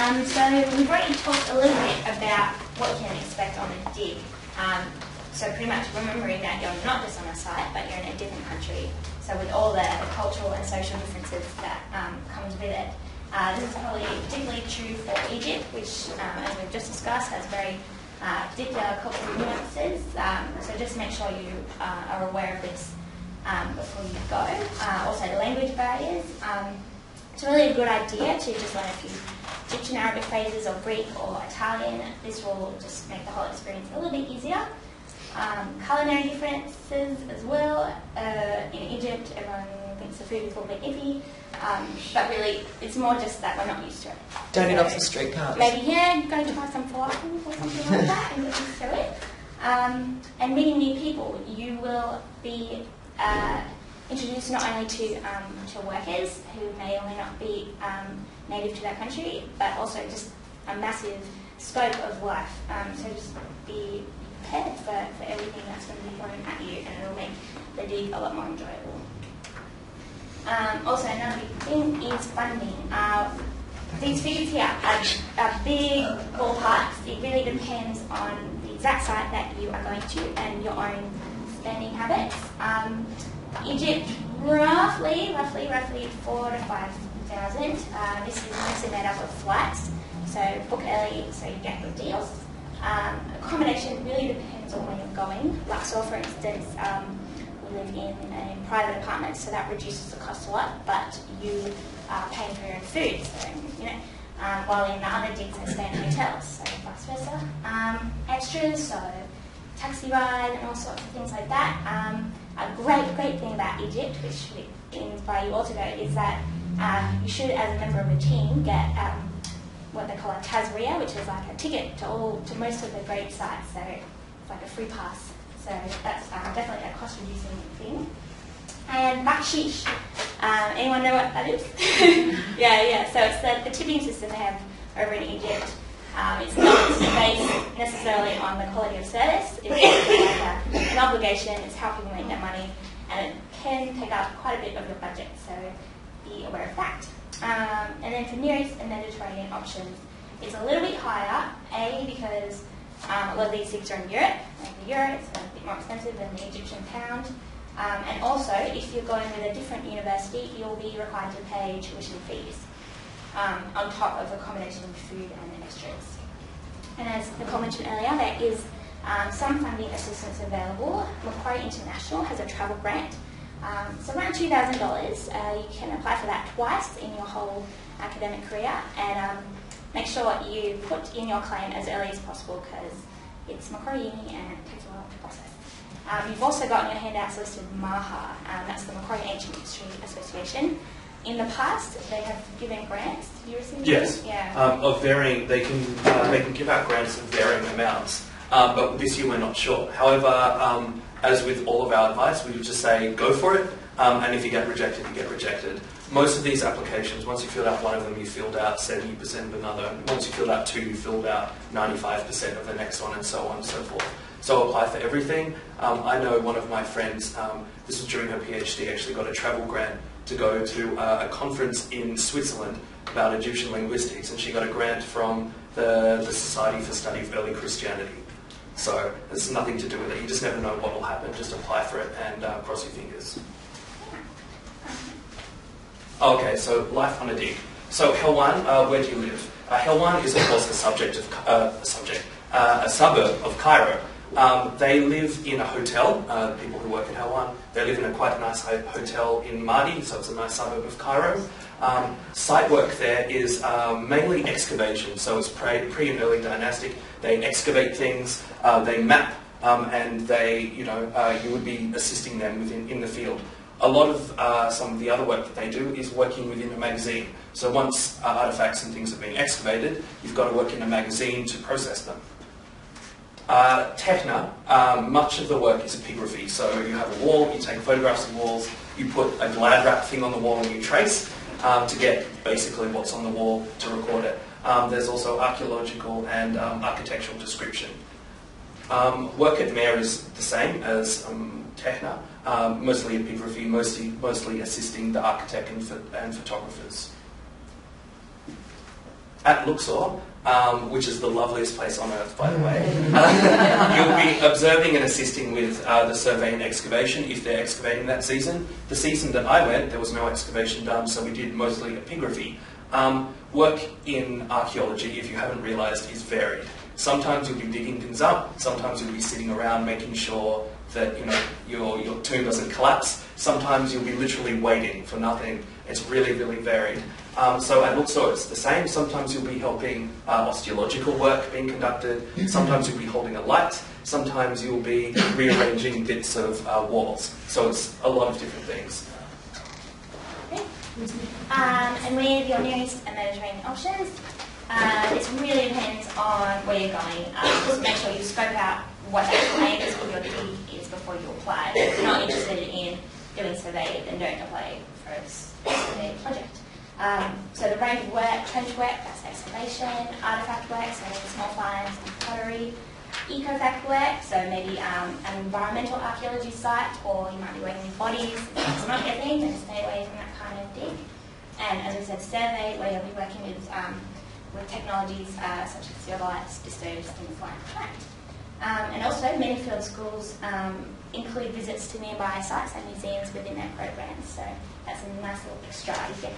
So we've already talked a little bit about what you can expect on a dig. So pretty much remembering that you're not just on a site, but you're in a different country. So with all the cultural and social differences that comes with it. This is probably particularly true for Egypt, which, as we've just discussed, has very particular cultural nuances. So just make sure you are aware of this before you go. Also, language barriers. It's really a good idea to just learn a few Egyptian Arabic phrases or Greek or Italian. This will just make the whole experience a little bit easier. Culinary differences as well. In Egypt, everyone thinks the food is a little bit iffy, but really it's more just that we're not used to it. Don't eat off the street carts. Maybe, go try some falafel or something like that and get used to it. And meeting new people, you will be introduced not only to workers who may or may not be native to that country, but also just a massive scope of life. So just be prepared for everything that's going to be thrown at you, and it'll make the dig a lot more enjoyable. Also, another big thing is funding. These figures here are big ballparks. It really depends on the exact site that you are going to and your own spending habits. Egypt, roughly 4,000 to 5,000. This is mostly made up of flights, so book early so you get good deals. Accommodation really depends on where you're going. Luxor, for instance, we live in a private apartment, so that reduces the cost a lot, but you are paying for your own food, so, while in the other digs they stay in hotels, so vice versa. Extras, so taxi ride and all sorts of things like that. A great thing about Egypt, which we inspire you all to go, is that you should, as a member of a team, get what they call a Tazria, which is like a ticket to most of the great sites, so it's like a free pass. So that's definitely a cost-reducing thing. And bakshish, anyone know what that is? yeah. So it's the tipping system they have over in Egypt. It's not based necessarily on the quality of service. It's like an obligation. It's how people make their money, and it can take up quite a bit of your budget. So be aware of that. And then for nearest and Mediterranean options, it's a little bit higher. Because a lot of these things are in Europe, like the euro, it's a bit more expensive than the Egyptian pound. And also, if you're going with a different university, you'll be required to pay tuition fees on top of accommodation, food, and extras. And as Nicole mentioned earlier, there is some funding assistance available. Macquarie International has a travel grant. So around $2,000. You can apply for that twice in your whole academic career, and make sure you put in your claim as early as possible because it's Macquarie Uni and it takes a while to process. You've also got in your handouts listed MAHA, that's the Macquarie Ancient History Association. In the past, they have given grants. Did you receive Yes. Yeah. Of varying, they can give out grants of varying amounts, but this year we're not sure. However, as with all of our advice, we would just say go for it, and if you get rejected, you get rejected. Most of these applications, once you filled out one of them, you filled out 70% of another. Once you filled out two, you filled out 95% of the next one, and so on and so forth. So apply for everything. I know one of my friends, this was during her PhD, actually got a travel grant to go to a conference in Switzerland about Egyptian linguistics, and she got a grant from the Society for Study of Early Christianity. So there's nothing to do with it. You just never know what will happen. Just apply for it and cross your fingers. Okay, so life on a dig. So Helwan, where do you live? Helwan is of course a suburb of Cairo. They live in a hotel, people who work at Helwan. They live in a quite nice hotel in Mahdi, so it's a nice suburb of Cairo. Site work there is mainly excavation, so it's pre and early dynastic. They excavate things, they map, and they, you would be assisting them in the field. A lot of some of the other work that they do is working within a magazine. So once artifacts and things are being excavated, you've got to work in a magazine to process them. Tehna, much of the work is epigraphy. So you have a wall, you take photographs of walls, you put a glad wrap thing on the wall and you trace to get basically what's on the wall to record it. There's also archaeological and architectural description. Work at Mayor is the same as Tehna, mostly epigraphy, mostly assisting the architect and photographers. at Luxor, which is the loveliest place on earth, by the way, you'll be observing and assisting with the survey and excavation if they're excavating that season. The season that I went, there was no excavation done, so we did mostly epigraphy. Work in archaeology, if you haven't realised, is varied. Sometimes you'll be digging things up, sometimes you'll be sitting around making sure that your tomb doesn't collapse. Sometimes you'll be literally waiting for nothing. It's really, really varied. So at Luxor it's the same. Sometimes you'll be helping osteological work being conducted. Sometimes you'll be holding a light. Sometimes you'll be rearranging bits of walls. So it's a lot of different things. Okay. And with your nearest Mediterranean options, it really depends on where you're going. Just make sure you scope out what the actual aim is of your dig is before you apply. If you're not interested in doing survey, then don't apply for a survey project. So the range of work, trench work, that's excavation, artefact work, so maybe small finds and pottery, ecofact work, so maybe an environmental archaeology site, or you might be working with bodies. If that's not your thing, then stay away from that kind of dig. And as I said, survey, where you'll be working with technologies such as theodolites, distos, things like that. And also, many field schools include visits to nearby sites and museums within their programs, so that's a nice little extra you get.